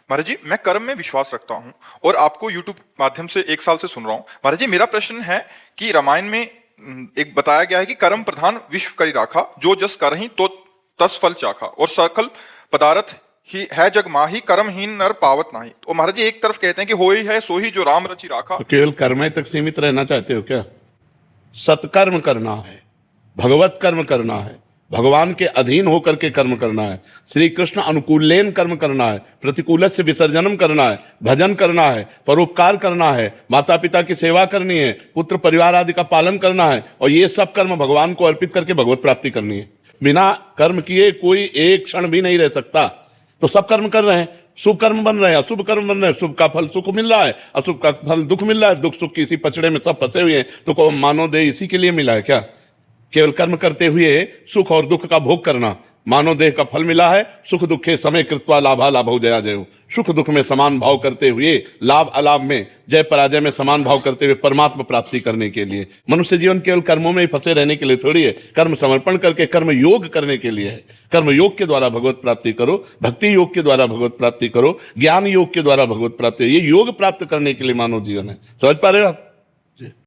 महाराज जी, मैं कर्म में विश्वास रखता हूँ और आपको यूट्यूब माध्यम से 1 साल से सुन रहा हूँ। महाराज जी, मेरा प्रश्न है कि रामायण में एक बताया गया है कि कर्म प्रधान विश्व करी राखा, जो जस करहिं तो तस फल चाखा, और सकल पदार्थ ही है जग माही, कर्महीन नर पावत नाही। तो महाराज जी, एक तरफ कहते हैं कि होई है सो ही जो राम रचि राखा। तो केवल कर्म तक सीमित रहना चाहते हो क्या? सत्कर्म करना है, भगवत कर्म करना है, भगवान के अधीन होकर के कर्म करना है, श्री कृष्ण अनुकूलेन कर्म करना है, प्रतिकूल से विसर्जनम करना है, भजन करना है, परोपकार करना है, माता पिता की सेवा करनी है, पुत्र परिवार आदि का पालन करना है, और ये सब कर्म भगवान को अर्पित करके भगवत प्राप्ति करनी है। बिना कर्म किए कोई एक क्षण भी नहीं रह सकता। तो सब कर्म कर रहे हैं, शुभ कर्म बन रहे हैं, अशुभ कर्म बन रहे हैं, शुभ का फल सुख मिल रहा है, अशुभ का फल दुख मिल रहा है, दुख सुख की इसी पचड़े में सब फंसे हुए हैं। तो को मानव देह इसी के लिए मिला है क्या? केवल कर्म करते हुए सुख और दुख का भोग करना। मानव देह का फल मिला है, सुख दुखे समय कृत्वा लाभा लाभौ जया जयो। सुख दुख में समान भाव करते हुए, लाभ अलाभ में, जय पराजय में समान भाव करते हुए परमात्मा प्राप्ति करने के लिए। मनुष्य जीवन केवल कर्मों में ही फंसे रहने के लिए थोड़ी है, कर्म समर्पण करके कर्म योग करने के लिए है। कर्म योग के द्वारा भगवत प्राप्ति करो, भक्ति योग के द्वारा भगवत प्राप्ति करो, ज्ञान योग के द्वारा भगवत प्राप्ति। ये योग प्राप्त करने के लिए मानव जीवन है। समझ पा रहे हो आप?